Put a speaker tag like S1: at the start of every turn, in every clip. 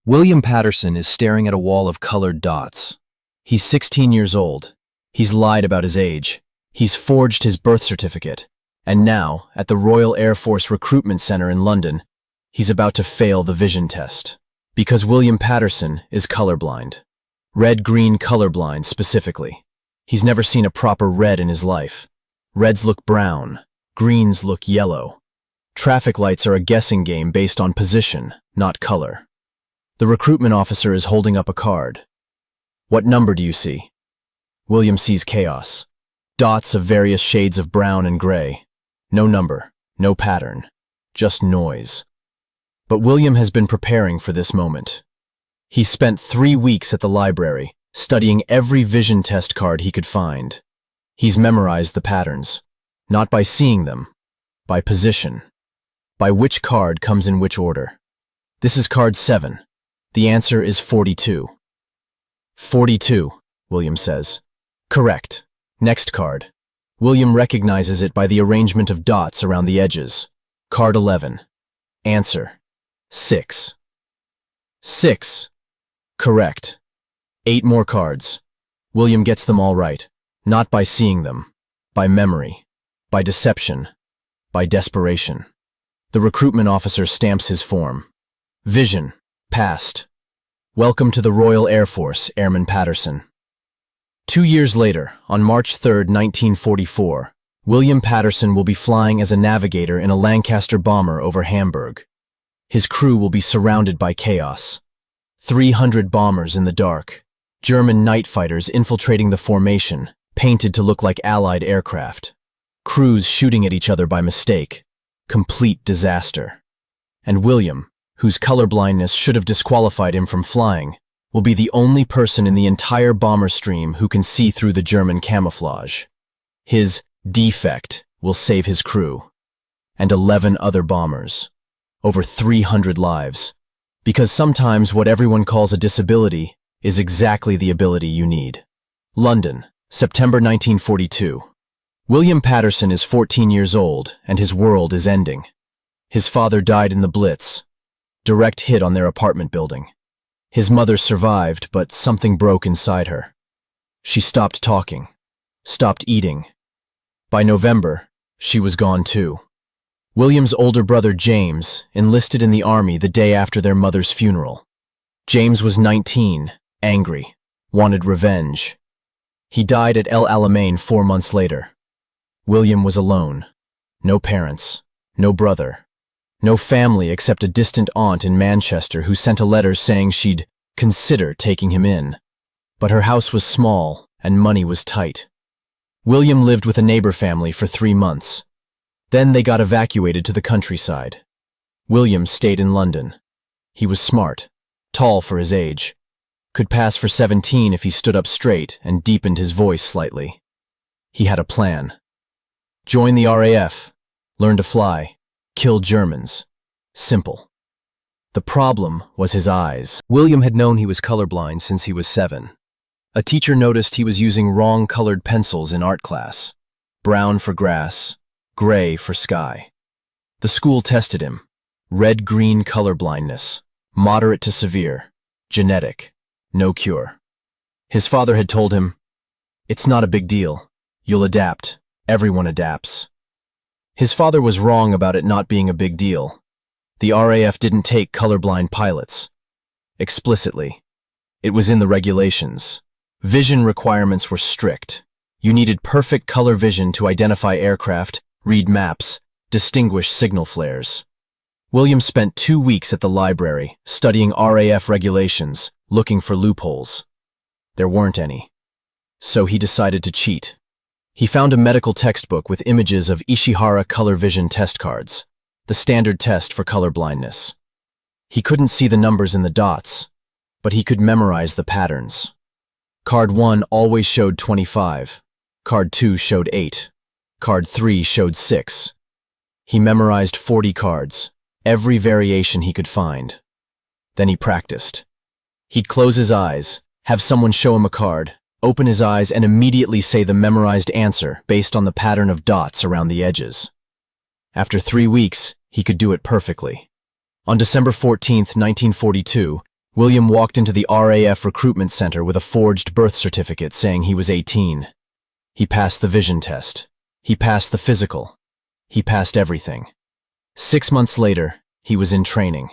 S1: William Patterson is staring at a wall of colored dots. He's 16 years old. He's lied about his age. He's forged his birth certificate. And now, at the Royal Air Force Recruitment Center in London, he's about to fail the vision test. Because William Patterson is colorblind. Red-green colorblind, specifically. He's never seen a proper red in his life. Reds look brown. Greens look yellow. Traffic lights are a guessing game based on position, not color. The recruitment officer is holding up a card. What number do you see? William sees chaos. Dots of various shades of brown and gray. No number, no pattern, just noise. But William has been preparing for this moment. He spent 3 weeks at the library, studying every vision test card he could find. He's memorized the patterns, not by seeing them, by position, by which card comes in which order. This is card 7. The answer is 42. 42, William says. Correct. Next card. William recognizes it by the arrangement of dots around the edges. Card 11. Answer. 6. 6. Correct. 8 more cards. William gets them all right, not by seeing them, by memory, by deception, by desperation. The recruitment officer stamps his form. Vision. Passed. Welcome to the Royal Air Force, Airman Patterson. 2 years later, on March 3, 1944, William Patterson will be flying as a navigator in a Lancaster bomber over Hamburg. His crew will be surrounded by chaos. 300 bombers in the dark. German night fighters infiltrating the formation, painted to look like Allied aircraft. Crews shooting at each other by mistake. Complete disaster. And William, whose colorblindness should have disqualified him from flying, will be the only person in the entire bomber stream who can see through the German camouflage. His defect will save his crew. And 11 other bombers. Over 300 lives. Because sometimes what everyone calls a disability is exactly the ability you need. London, September 1942. William Patterson is 14 years old and his world is ending. His father died in the Blitz. Direct hit on their apartment building. His mother survived, but something broke inside her. She stopped talking, stopped eating. By November, she was gone too. William's older brother James enlisted in the army the day after their mother's funeral. James was 19, angry, wanted revenge. He died at El Alamein 4 months later. William was alone. No parents, no brother. No family except a distant aunt in Manchester who sent a letter saying she'd consider taking him in. But her house was small and money was tight. William lived with a neighbor family for 3 months. Then they got evacuated to the countryside. William stayed in London. He was smart, tall for his age, could pass for 17 if he stood up straight and deepened his voice slightly. He had a plan. Join the RAF, learn to fly. Kill Germans. Simple. The problem was his eyes. William had known he was colorblind since he was 7. A teacher noticed he was using wrong colored pencils in art class. Brown for grass, gray for sky. The school tested him. Red-green colorblindness. Moderate to severe. Genetic. No cure. His father had told him, "It's not a big deal. You'll adapt. Everyone adapts." His father was wrong about it not being a big deal. The RAF didn't take colorblind pilots. Explicitly. It was in the regulations. Vision requirements were strict. You needed perfect color vision to identify aircraft, read maps, distinguish signal flares. William spent 2 weeks at the library, studying RAF regulations, looking for loopholes. There weren't any. So he decided to cheat. He found a medical textbook with images of Ishihara color vision test cards, the standard test for colorblindness. He couldn't see the numbers in the dots, but he could memorize the patterns. Card 1 always showed 25. Card 2 showed 8. Card 3 showed 6. He memorized 40 cards, every variation he could find. Then he practiced. He'd close his eyes, have someone show him a card, open his eyes and immediately say the memorized answer based on the pattern of dots around the edges. After 3 weeks, he could do it perfectly. On December 14, 1942, William walked into the RAF recruitment center with a forged birth certificate saying he was 18. He passed the vision test. He passed the physical. He passed everything. 6 months later, he was in training.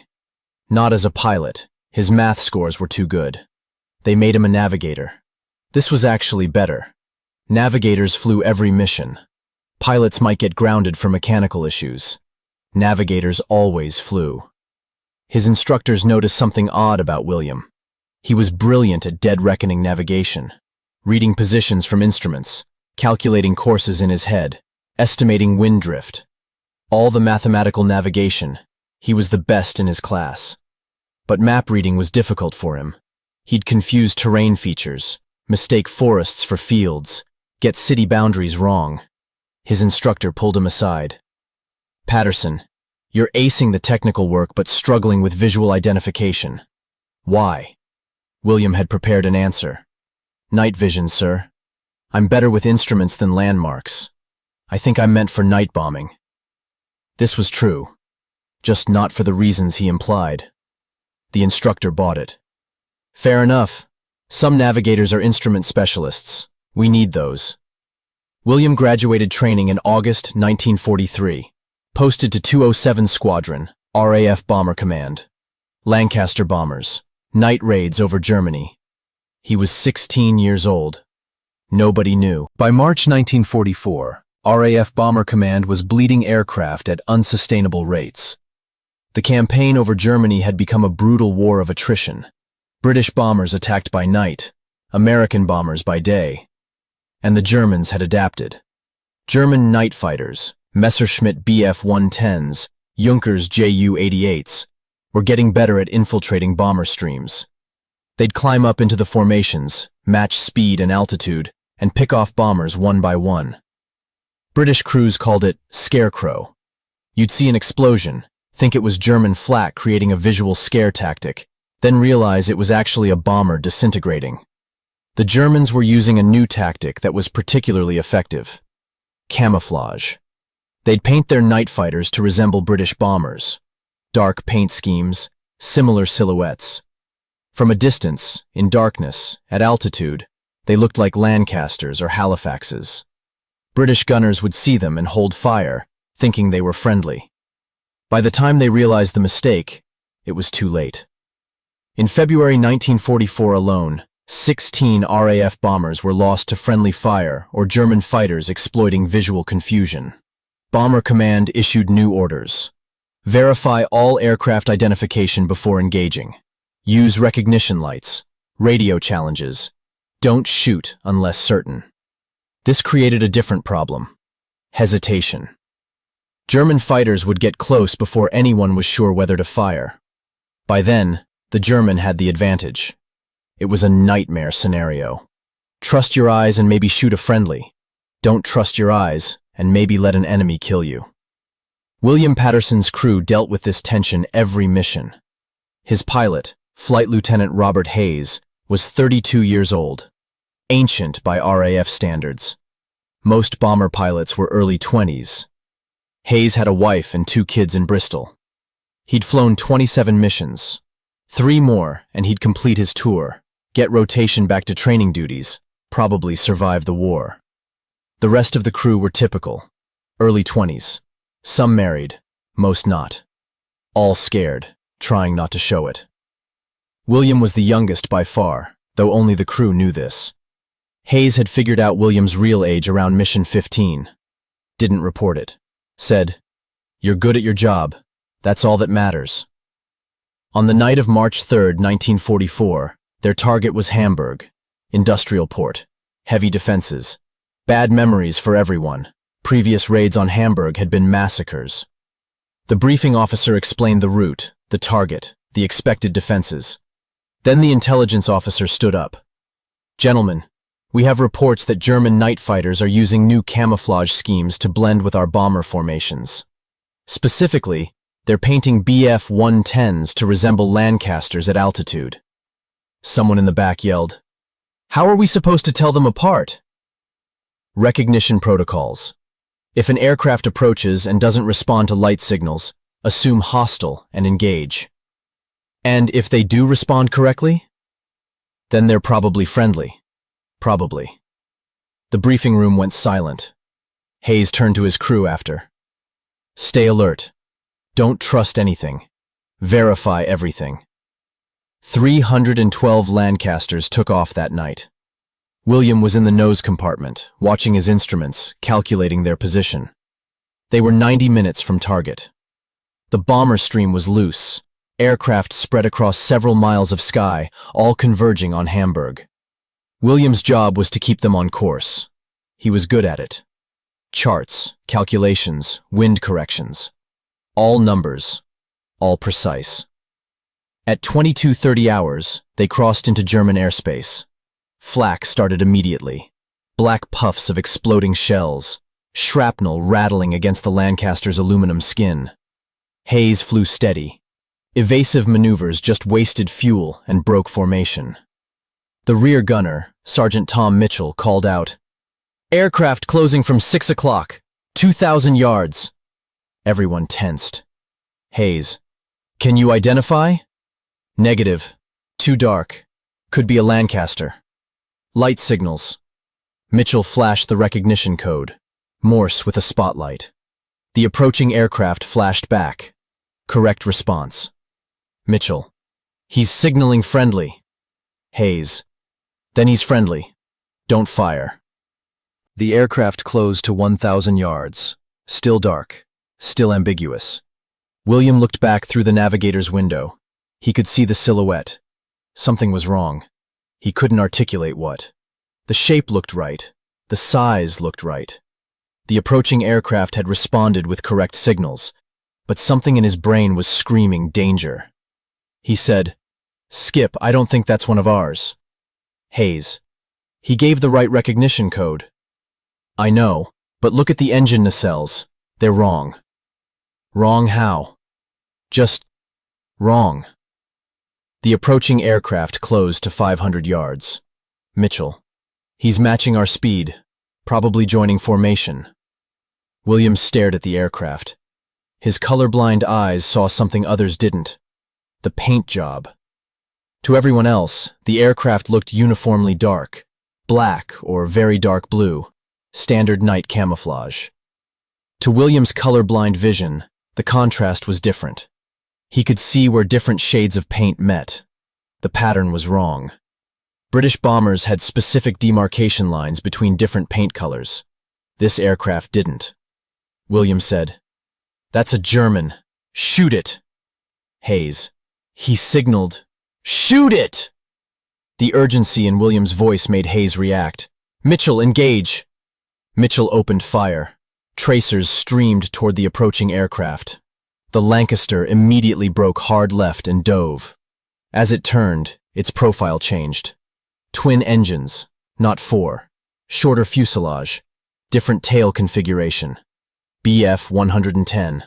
S1: Not as a pilot. His math scores were too good. They made him a navigator. This was actually better. Navigators flew every mission. Pilots might get grounded for mechanical issues. Navigators always flew. His instructors noticed something odd about William. He was brilliant at dead-reckoning navigation, reading positions from instruments, calculating courses in his head, estimating wind drift. All the mathematical navigation, he was the best in his class. But map reading was difficult for him. He'd confuse terrain features, mistake forests for fields, get city boundaries wrong. His instructor pulled him aside. "Patterson, you're acing the technical work but struggling with visual identification. Why?" William had prepared an answer. "Night vision, sir. I'm better with instruments than landmarks. I think I'm meant for night bombing." This was true, just not for the reasons he implied. The instructor bought it. "Fair enough. Some navigators are instrument specialists. We need those." William graduated training in August 1943. Posted to 207 Squadron, RAF Bomber Command. Lancaster bombers. Night raids over Germany. He was 16 years old. Nobody knew. By March 1944, RAF Bomber Command was bleeding aircraft at unsustainable rates. The campaign over Germany had become a brutal war of attrition. British bombers attacked by night, American bombers by day. And the Germans had adapted. German night fighters, Messerschmitt Bf-110s, Junkers Ju-88s, were getting better at infiltrating bomber streams. They'd climb up into the formations, match speed and altitude, and pick off bombers one by one. British crews called it scarecrow. You'd see an explosion, think it was German flak creating a visual scare tactic, then realize it was actually a bomber disintegrating. The Germans were using a new tactic that was particularly effective: camouflage. They'd paint their night fighters to resemble British bombers. Dark paint schemes, similar silhouettes. From a distance, in darkness, at altitude, they looked like Lancasters or Halifaxes. British gunners would see them and hold fire, thinking they were friendly. By the time they realized the mistake, it was too late. In February 1944 alone, 16 RAF bombers were lost to friendly fire or German fighters exploiting visual confusion. Bomber Command issued new orders. Verify all aircraft identification before engaging. Use recognition lights. Radio challenges. Don't shoot unless certain. This created a different problem: hesitation. German fighters would get close before anyone was sure whether to fire. By then, the German had the advantage. It was a nightmare scenario. Trust your eyes and maybe shoot a friendly. Don't trust your eyes and maybe let an enemy kill you. William Patterson's crew dealt with this tension every mission. His pilot, Flight Lieutenant Robert Hayes, was 32 years old, ancient by RAF standards. Most bomber pilots were early 20s. Hayes had a wife and 2 kids in Bristol. He'd flown 27 missions. 3 more and he'd complete his tour, get rotation back to training duties, probably survive the war. The rest of the crew were typical, early 20s. Some married, most not. All scared, trying not to show it. William was the youngest by far, though only the crew knew this. Hayes had figured out William's real age around mission 15. Didn't report it. Said, "You're good at your job. That's all that matters." On the night of March 3, 1944, their target was Hamburg, industrial port, heavy defenses, bad memories for everyone. Previous raids on Hamburg had been massacres. The briefing officer explained the route, the target, the expected defenses. Then the intelligence officer stood up. "Gentlemen, we have reports that German night fighters are using new camouflage schemes to blend with our bomber formations. Specifically, they're painting Bf-110s to resemble Lancasters at altitude." Someone in the back yelled, "How are we supposed to tell them apart?" Recognition protocols. If an aircraft approaches and doesn't respond to light signals, assume hostile and engage. And if they do respond correctly, then they're probably friendly. Probably. The briefing room went silent. Hayes turned to his crew after. Stay alert. Don't trust anything. Verify everything. 312 Lancasters took off that night. William was in the nose compartment, watching his instruments, calculating their position. They were 90 minutes from target. The bomber stream was loose. Aircraft spread across several miles of sky, all converging on Hamburg. William's job was to keep them on course. He was good at it. Charts, calculations, wind corrections. All numbers, all precise. At 22:30 hours, they crossed into German airspace. Flak started immediately. Black puffs of exploding shells, shrapnel rattling against the Lancaster's aluminum skin. Hayes flew steady. Evasive maneuvers just wasted fuel and broke formation. The rear gunner, Sergeant Tom Mitchell, called out, "Aircraft closing from 6 o'clock, 2,000 yards." Everyone tensed. Hayes, "Can you identify?" "Negative. Too dark. Could be a Lancaster." "Light signals." Mitchell flashed the recognition code, Morse with a spotlight. The approaching aircraft flashed back. Correct response. Mitchell, "He's signaling friendly." Hayes, "Then he's friendly. Don't fire." The aircraft closed to 1,000 yards. Still dark. Still ambiguous. William looked back through the navigator's window. He could see the silhouette. Something was wrong. He couldn't articulate what. The shape looked right. The size looked right. The approaching aircraft had responded with correct signals, but something in his brain was screaming danger. He said, "Skip, I don't think that's one of ours." Hayes, "He gave the right recognition code." "I know, but look at the engine nacelles. They're wrong." "Wrong how?" "Just wrong." The approaching aircraft closed to 500 yards. Mitchell, "He's matching our speed, probably joining formation." William stared at the aircraft. His colorblind eyes saw something others didn't. The paint job. To everyone else, the aircraft looked uniformly dark, black or very dark blue, standard night camouflage. To William's colorblind vision, the contrast was different. He could see where different shades of paint met. The pattern was wrong. British bombers had specific demarcation lines between different paint colors. This aircraft didn't. William said, "That's a German. Shoot it." Hayes, "He signaled, 'Shoot it!'" The urgency in William's voice made Hayes react. "Mitchell, engage!" Mitchell opened fire. Tracers streamed toward the approaching aircraft. The Lancaster immediately broke hard left and dove. As it turned, its profile changed. Twin engines, not four. Shorter fuselage. Different tail configuration. Bf 110.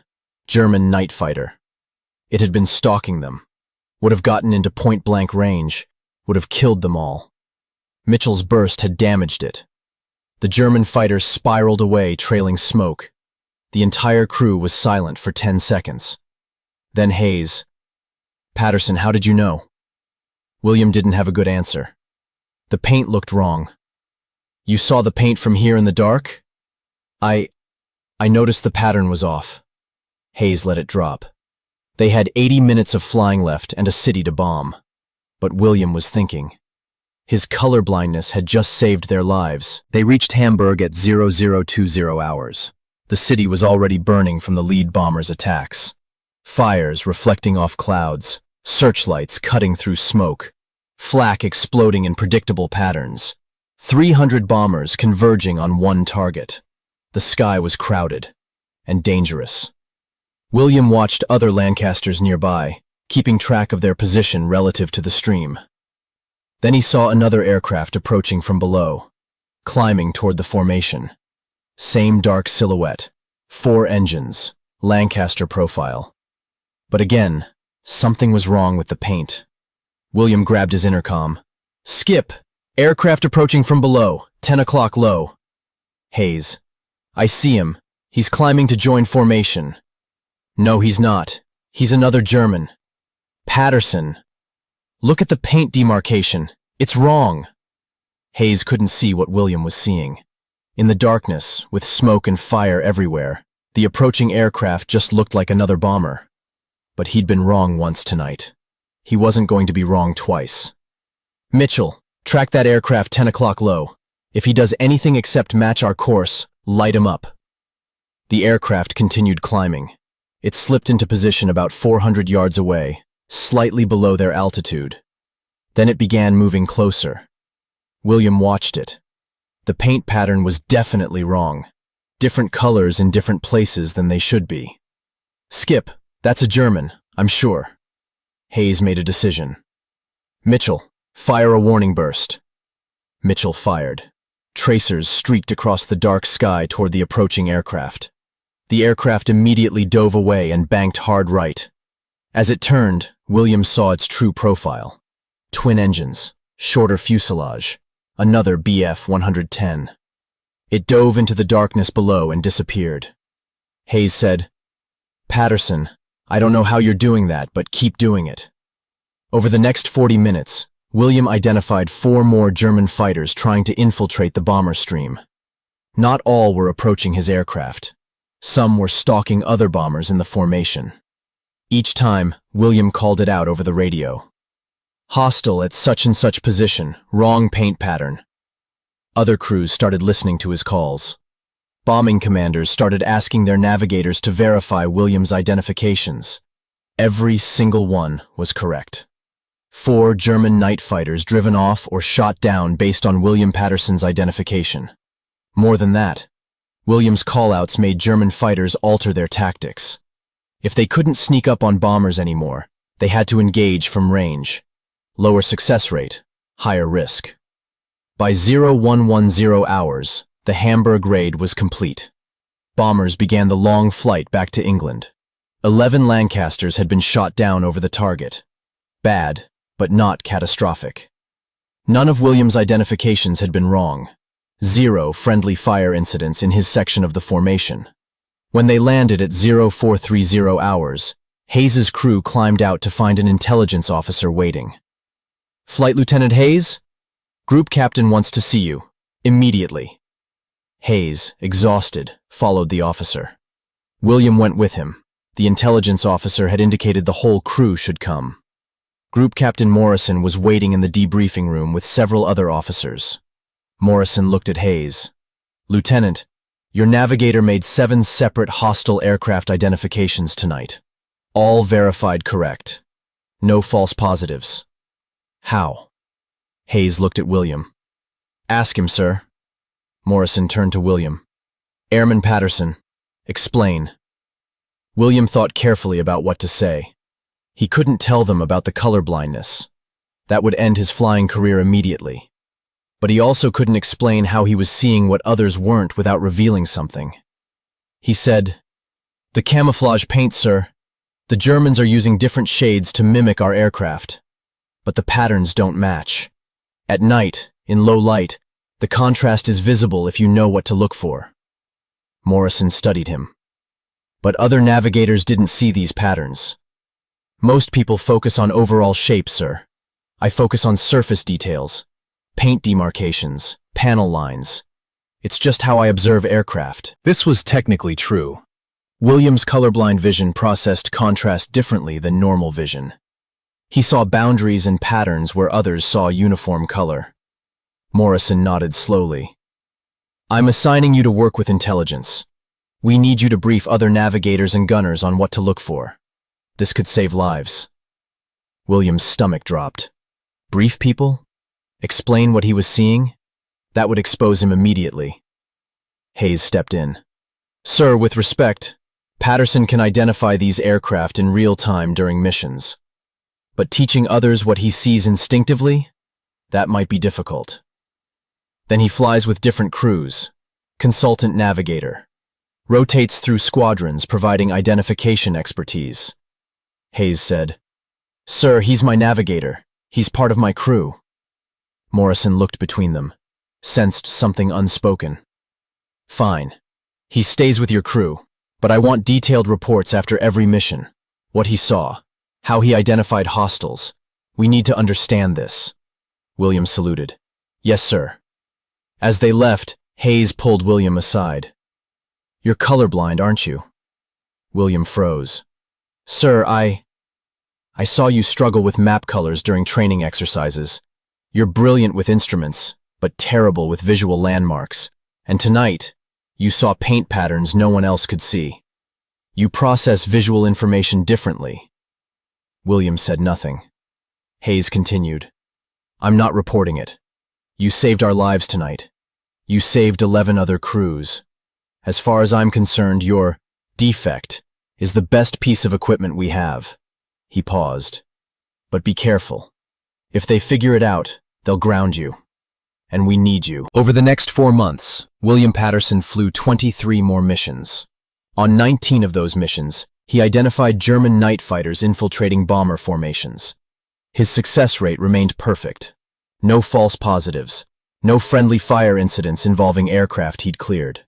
S1: German night fighter. It had been stalking them. Would have gotten into point-blank range. Would have killed them all. Mitchell's burst had damaged it. The German fighter spiraled away, trailing smoke. The entire crew was silent for 10 seconds. Then Hayes, "Patterson, how did you know?" William didn't have a good answer. "The paint looked wrong." "You saw the paint from here in the dark?" I noticed the pattern was off." Hayes let it drop. They had 80 minutes of flying left and a city to bomb. But William was thinking. His colorblindness had just saved their lives. They reached Hamburg at 0020 hours. The city was already burning from the lead bomber's attacks. Fires reflecting off clouds, searchlights cutting through smoke, flak exploding in predictable patterns. 300 bombers converging on one target. The sky was crowded and dangerous. William watched other Lancasters nearby, keeping track of their position relative to the stream. Then he saw another aircraft approaching from below, climbing toward the formation. Same dark silhouette, 4 engines, Lancaster profile. But again, something was wrong with the paint. William grabbed his intercom. "Skip! Aircraft approaching from below, 10 o'clock low." Hayes, "I see him. He's climbing to join formation." "No, he's not. He's another German." Patterson, look at the paint demarcation. It's wrong. Hayes couldn't see what William was seeing. In the darkness, with smoke and fire everywhere, the approaching aircraft just looked like another bomber. But he'd been wrong once tonight. He wasn't going to be wrong twice. Mitchell, track that aircraft 10 o'clock low. If he does anything except match our course, light him up. The aircraft continued climbing. It slipped into position about 400 yards away, slightly below their altitude. Then it began moving closer. William watched it. The paint pattern was definitely wrong. Different colors in different places than they should be. Skip, that's a German, I'm sure. Hayes made a decision. Mitchell, fire a warning burst. Mitchell fired. Tracers streaked across the dark sky toward the approaching aircraft. The aircraft immediately dove away and banked hard right. As it turned, William saw its true profile. Twin engines, shorter fuselage, another BF-110. It dove into the darkness below and disappeared. Hayes said, Patterson, I don't know how you're doing that, but keep doing it. Over the next 40 minutes, William identified 4 more German fighters trying to infiltrate the bomber stream. Not all were approaching his aircraft. Some were stalking other bombers in the formation. Each time, William called it out over the radio. Hostile at such and such position, wrong paint pattern. Other crews started listening to his calls. Bombing commanders started asking their navigators to verify William's identifications. Every single one was correct. 4 German night fighters driven off or shot down based on William Patterson's identification. More than that, William's callouts made German fighters alter their tactics. If they couldn't sneak up on bombers anymore, they had to engage from range. Lower success rate, higher risk. By 0110 hours, the Hamburg raid was complete. Bombers began the long flight back to England. 11 Lancasters had been shot down over the target. Bad, but not catastrophic. None of William's identifications had been wrong. 0 friendly fire incidents in his section of the formation. When they landed at 0430 hours, Hayes's crew climbed out to find an intelligence officer waiting. Flight Lieutenant Hayes? Group Captain wants to see you. Immediately. Hayes, exhausted, followed the officer. William went with him. The intelligence officer had indicated the whole crew should come. Group Captain Morrison was waiting in the debriefing room with several other officers. Morrison looked at Hayes. Lieutenant, your navigator made 7 separate hostile aircraft identifications tonight. All verified correct. No false positives. How? Hayes looked at William. Ask him, sir. Morrison turned to William. Airman Patterson, explain. William thought carefully about what to say. He couldn't tell them about the colorblindness. That would end his flying career immediately. But he also couldn't explain how he was seeing what others weren't without revealing something. He said, The camouflage paint, sir. The Germans are using different shades to mimic our aircraft. But the patterns don't match. At night, in low light, the contrast is visible if you know what to look for. Morrison studied him. But other navigators didn't see these patterns. Most people focus on overall shape, sir. I focus on surface details. Paint demarcations, panel lines. It's just how I observe aircraft. This was technically true. William's colorblind vision processed contrast differently than normal vision. He saw boundaries and patterns where others saw uniform color. Morrison nodded slowly. I'm assigning you to work with intelligence. We need you to brief other navigators and gunners on what to look for. This could save lives. William's stomach dropped. Brief people? Explain what he was seeing? That would expose him immediately. Hayes stepped in. Sir, with respect, Patterson can identify these aircraft in real time during missions. But teaching others what he sees instinctively? That might be difficult. Then he flies with different crews. Consultant navigator. Rotates through squadrons providing identification expertise. Hayes said, Sir, he's my navigator. He's part of my crew. Morrison looked between them, sensed something unspoken. Fine. He stays with your crew, but I want detailed reports after every mission. What he saw, how he identified hostiles. We need to understand this. William saluted. Yes, sir. As they left, Hayes pulled William aside. You're colorblind, aren't you? William froze. Sir, I saw you struggle with map colors during training exercises. You're brilliant with instruments, but terrible with visual landmarks. And tonight, you saw paint patterns no one else could see. You process visual information differently. William said nothing. Hayes continued. I'm not reporting it. You saved our lives tonight. You saved 11 other crews. As far as I'm concerned, your defect is the best piece of equipment we have. He paused. But be careful. If they figure it out, they'll ground you. And we need you. Over the next 4 months, William Patterson flew 23 more missions. On 19 of those missions, he identified German night fighters infiltrating bomber formations. His success rate remained perfect. No false positives. No friendly fire incidents involving aircraft he'd cleared.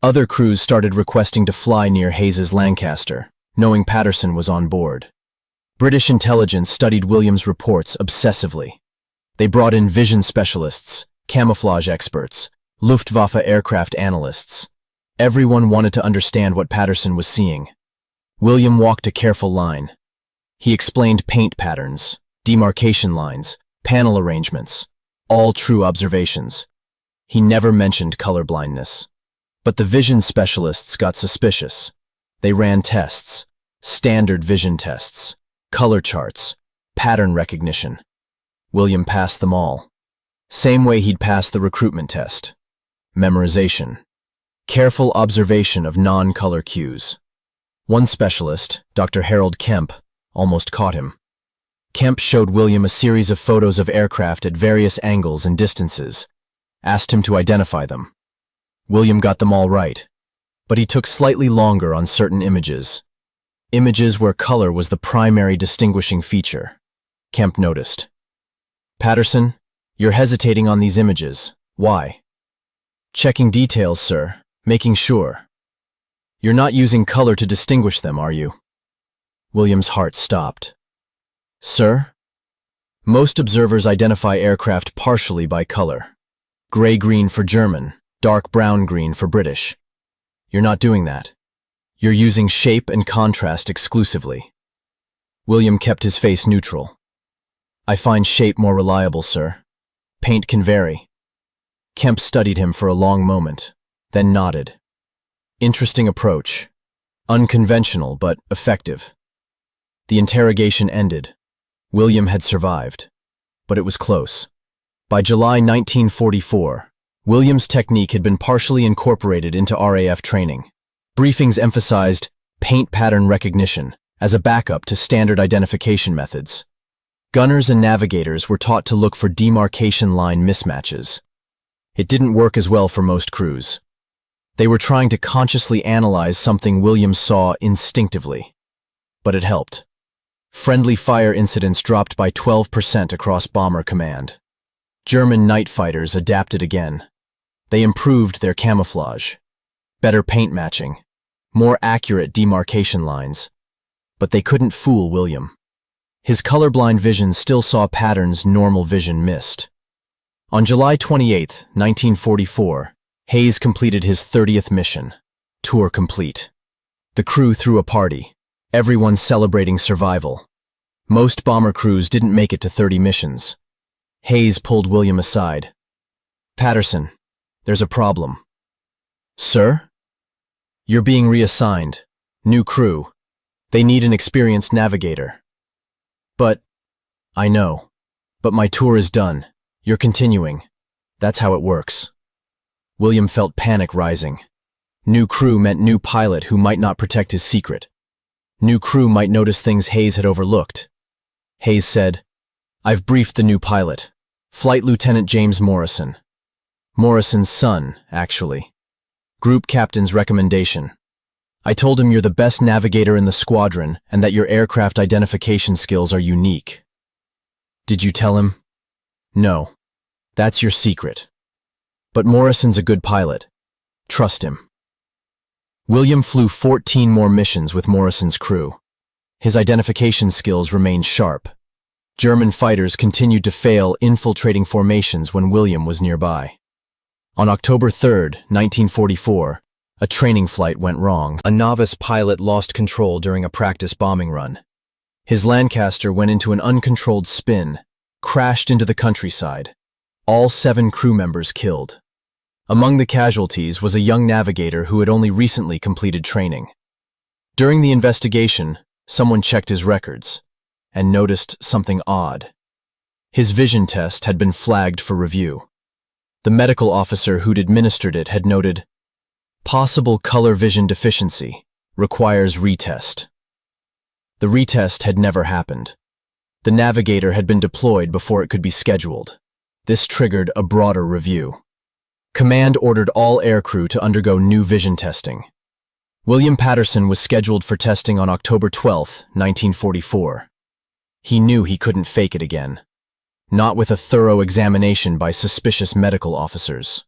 S1: Other crews started requesting to fly near Hayes's Lancaster, knowing Patterson was on board. British intelligence studied William's reports obsessively. They brought in vision specialists, camouflage experts, Luftwaffe aircraft analysts. Everyone wanted to understand what Patterson was seeing. William walked a careful line. He explained paint patterns, demarcation lines, panel arrangements, all true observations. He never mentioned colorblindness. But the vision specialists got suspicious. They ran tests, standard vision tests, color charts, pattern recognition. William passed them all. Same way he'd passed the recruitment test. Memorization. Careful observation of non-color cues. One specialist, Dr. Harold Kemp, almost caught him. Kemp showed William a series of photos of aircraft at various angles and distances, asked him to identify them. William got them all right, but he took slightly longer on certain images. Images where color was the primary distinguishing feature. Kemp noticed. Patterson, you're hesitating on these images. Why? Checking details, sir, making sure. You're not using color to distinguish them, are you? William's heart stopped. Sir? Most observers identify aircraft partially by color. Gray-green for German, dark brown-green for British. You're not doing that. You're using shape and contrast exclusively. William kept his face neutral. I find shape more reliable, sir. Paint can vary. Kemp studied him for a long moment, then nodded. Interesting approach. Unconventional, but effective. The interrogation ended. William had survived, but it was close. By July 1944, William's technique had been partially incorporated into RAF training. Briefings emphasized paint pattern recognition as a backup to standard identification methods. Gunners and navigators were taught to look for demarcation line mismatches. It didn't work as well for most crews. They were trying to consciously analyze something William saw instinctively. But it helped. Friendly fire incidents dropped by 12% across Bomber Command. German night fighters adapted again. They improved their camouflage. Better paint matching. More accurate demarcation lines. But they couldn't fool William. His colorblind vision still saw patterns normal vision missed. On July 28, 1944, Hayes completed his 30th mission. Tour complete. The crew threw a party, everyone celebrating survival. Most bomber crews didn't make it to 30 missions. Hayes pulled William aside. Patterson, there's a problem. Sir? You're being reassigned. New crew. They need an experienced navigator. But, I know. But my tour is done. You're continuing. That's how it works. William felt panic rising. New crew meant new pilot who might not protect his secret. New crew might notice things Hayes had overlooked. Hayes said, I've briefed the new pilot. Flight Lieutenant James Morrison. Morrison's son, actually. Group captain's recommendation. I told him you're the best navigator in the squadron and that your aircraft identification skills are unique. Did you tell him? No. That's your secret. But Morrison's a good pilot. Trust him. William flew 14 more missions with Morrison's crew. His identification skills remained sharp. German fighters continued to fail infiltrating formations when William was nearby. On October 3, 1944, a training flight went wrong. A novice pilot lost control during a practice bombing run. His Lancaster went into an uncontrolled spin, crashed into the countryside. All 7 crew members killed. Among the casualties was a young navigator who had only recently completed training. During the investigation, someone checked his records and noticed something odd. His vision test had been flagged for review. The medical officer who'd administered it had noted, "Possible color vision deficiency, requires retest." The retest had never happened. The navigator had been deployed before it could be scheduled. This triggered a broader review. Command ordered all aircrew to undergo new vision testing. William Patterson was scheduled for testing on October 12, 1944. He knew he couldn't fake it again. Not with a thorough examination by suspicious medical officers.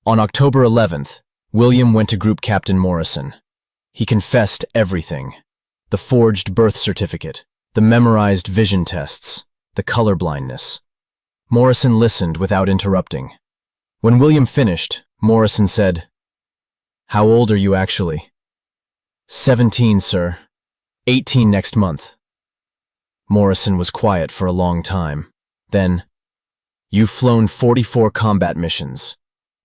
S1: On October 11th, William went to Group Captain Morrison. He confessed everything. The forged birth certificate, the memorized vision tests, the colorblindness. Morrison listened without interrupting. When William finished, Morrison said, "How old are you actually?" 17, sir. 18 next month." Morrison was quiet for a long time. Then, "You've flown 44 combat missions.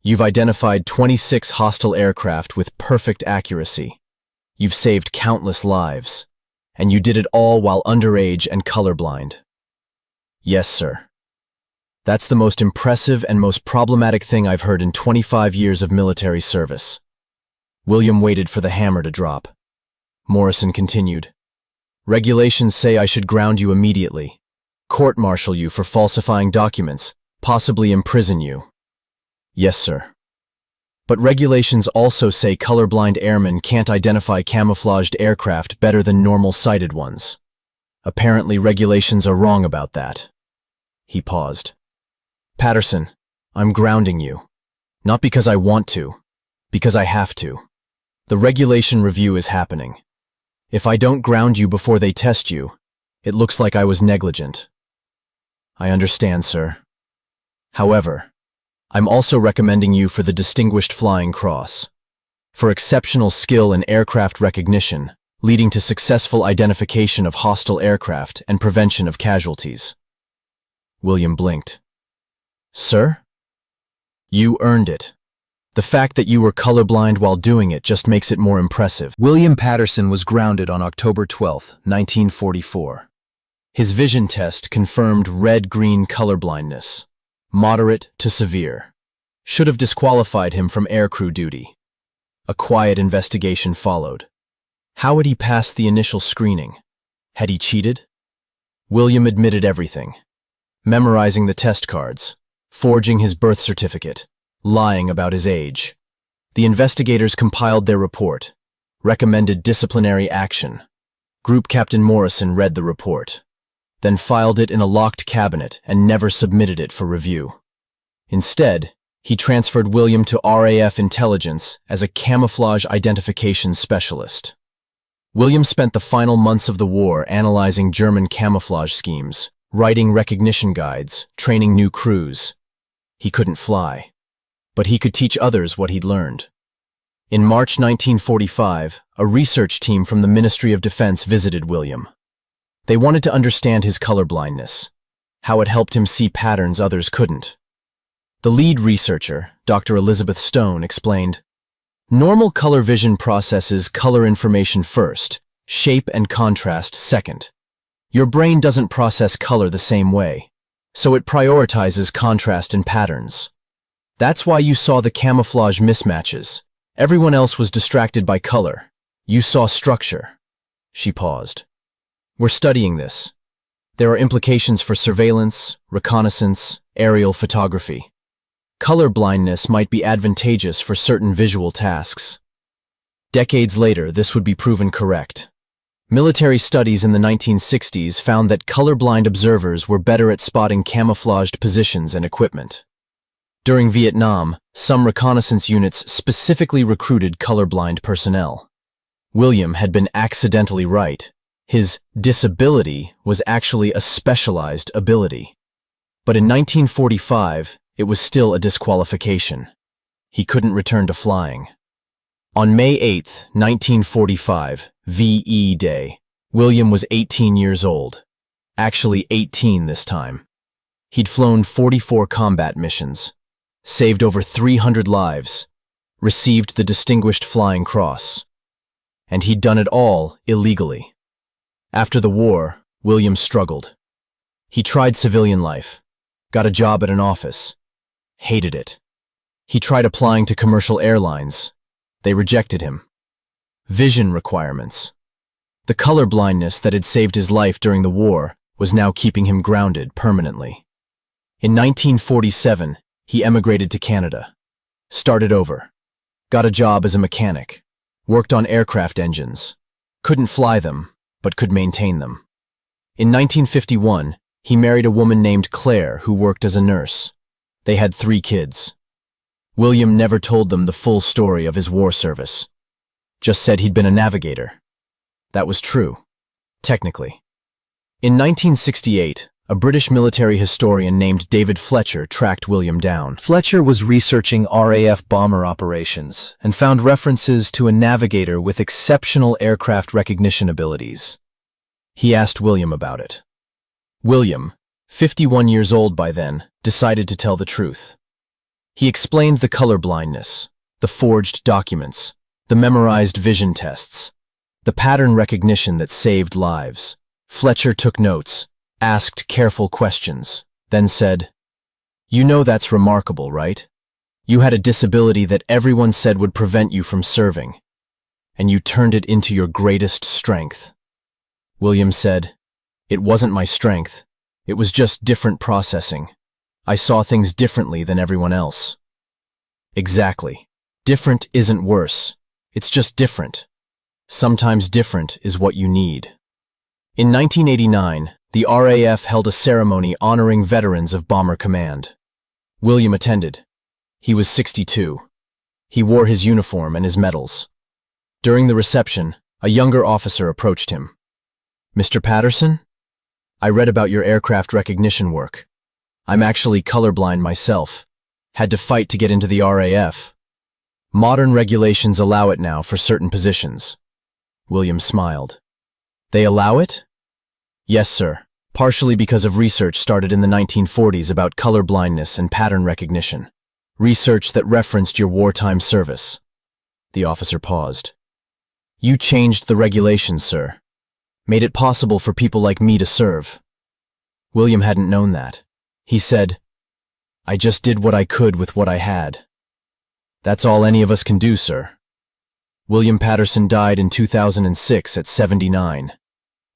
S1: You've identified 26 hostile aircraft with perfect accuracy. You've saved countless lives. And you did it all while underage and colorblind." "Yes, sir. That's the most impressive and most problematic thing I've heard in 25 years of military service." William waited for the hammer to drop. Morrison continued, "Regulations say I should ground you immediately, court-martial you for falsifying documents, possibly imprison you." "Yes, sir. But regulations also say colorblind airmen can't identify camouflaged aircraft better than normal-sighted ones. Apparently regulations are wrong about that." He paused. "Patterson, I'm grounding you. Not because I want to, because I have to. The regulation review is happening. If I don't ground you before they test you, it looks like I was negligent." "I understand, sir. However, I'm also recommending you for the Distinguished Flying Cross, for exceptional skill in aircraft recognition, leading to successful identification of hostile aircraft and prevention of casualties." William blinked. "Sir? You earned it. The fact that you were colorblind while doing it just makes it more impressive." William Patterson was grounded on October 12, 1944. His vision test confirmed red-green colorblindness, moderate to severe. Should have disqualified him from aircrew duty. A quiet investigation followed. How had he passed the initial screening? Had he cheated? William admitted everything. Memorizing the test cards, forging his birth certificate, lying about his age. The investigators compiled their report, recommended disciplinary action. Group Captain Morrison read the report, then filed it in a locked cabinet and never submitted it for review. Instead, he transferred William to RAF intelligence as a camouflage identification specialist. William spent the final months of the war analyzing German camouflage schemes, writing recognition guides, training new crews. He couldn't fly, but he could teach others what he'd learned. In March 1945, a research team from the Ministry of Defense visited William. They wanted to understand his colorblindness, how it helped him see patterns others couldn't. The lead researcher, Dr. Elizabeth Stone, explained, "Normal color vision processes color information first, shape and contrast second. Your brain doesn't process color the same way, so it prioritizes contrast and patterns. That's why you saw the camouflage mismatches. Everyone else was distracted by color. You saw structure." She paused. "We're studying this. There are implications for surveillance, reconnaissance, aerial photography. Color blindness might be advantageous for certain visual tasks." Decades later, this would be proven correct. Military studies in the 1960s found that colorblind observers were better at spotting camouflaged positions and equipment. During Vietnam, some reconnaissance units specifically recruited colorblind personnel. William had been accidentally right. His disability was actually a specialized ability. But in 1945, it was still a disqualification. He couldn't return to flying. On May 8, 1945, VE Day, William was 18 years old. Actually 18 this time. He'd flown 44 combat missions, saved over 300 lives, received the Distinguished Flying Cross. And he'd done it all illegally. After the war, William struggled. He tried civilian life, got a job at an office, hated it. He tried applying to commercial airlines. They rejected him. Vision requirements. The colorblindness that had saved his life during the war was now keeping him grounded permanently. In 1947, he emigrated to Canada, started over, got a job as a mechanic, worked on aircraft engines, couldn't fly them, but could maintain them. In 1951, he married a woman named Claire who worked as a nurse. They had 3 kids. William never told them the full story of his war service, just said he'd been a navigator. That was true, technically. In 1968, a British military historian named David Fletcher tracked William down. Fletcher was researching RAF bomber operations and found references to a navigator with exceptional aircraft recognition abilities. He asked William about it. William, 51 years old by then, decided to tell the truth. He explained the colorblindness, the forged documents, the memorized vision tests, the pattern recognition that saved lives. Fletcher took notes, asked careful questions, then said, "You know that's remarkable, right? You had a disability that everyone said would prevent you from serving, and you turned it into your greatest strength." William said, "It wasn't my strength. It was just different processing. I saw things differently than everyone else." Exactly. Different isn't worse. It's just different. Sometimes different is what you need. In 1989, the RAF held a ceremony honoring veterans of Bomber Command. William attended. He was 62. He wore his uniform and his medals. During the reception, a younger officer approached him. "Mr. Patterson? I read about your aircraft recognition work. I'm actually colorblind myself. Had to fight to get into the RAF. Modern regulations allow it now for certain positions." William smiled. "They allow it?" "Yes, sir. Partially because of research started in the 1940s about colorblindness and pattern recognition. Research that referenced your wartime service." The officer paused. "You changed the regulations, sir. Made it possible for people like me to serve." William hadn't known that. He said, "I just did what I could with what I had. That's all any of us can do, sir." William Patterson died in 2006 at 79.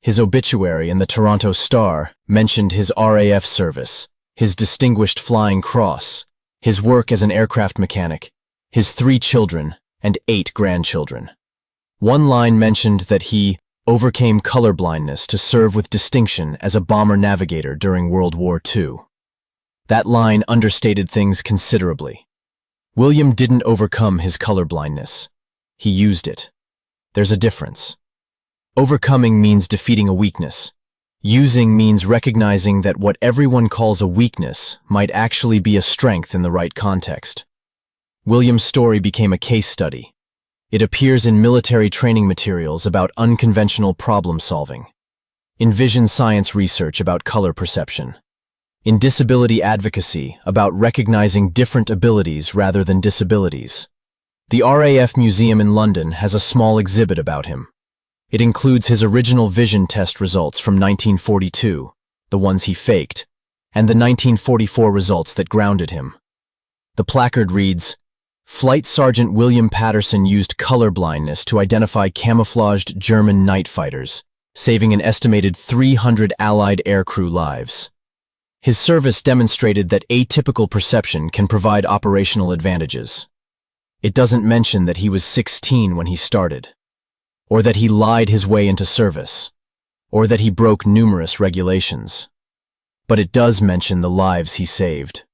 S1: His obituary in the Toronto Star mentioned his RAF service, his Distinguished Flying Cross, his work as an aircraft mechanic, his 3 children, and 8 grandchildren. One line mentioned that he overcame colorblindness to serve with distinction as a bomber navigator during World War II. That line understated things considerably. William didn't overcome his colorblindness. He used it. There's a difference. Overcoming means defeating a weakness. Using means recognizing that what everyone calls a weakness might actually be a strength in the right context. William's story became a case study. It appears in military training materials about unconventional problem solving, in vision science research about color perception, in disability advocacy about recognizing different abilities rather than disabilities. The RAF Museum in London has a small exhibit about him. It includes his original vision test results from 1942, the ones he faked, and the 1944 results that grounded him. The placard reads, "Flight Sergeant William Patterson used colorblindness to identify camouflaged German night fighters, saving an estimated 300 Allied aircrew lives. His service demonstrated that atypical perception can provide operational advantages." It doesn't mention that he was 16 when he started, or that he lied his way into service, or that he broke numerous regulations. But it does mention the lives he saved,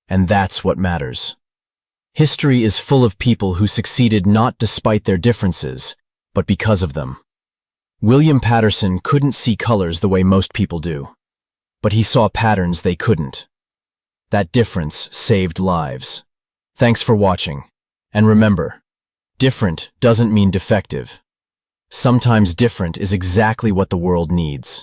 S1: and that's what matters. History is full of people who succeeded not despite their differences, but because of them. William Patterson couldn't see colors the way most people do, but he saw patterns they couldn't. That difference saved lives. Thanks for watching. And remember, different doesn't mean defective. Sometimes different is exactly what the world needs.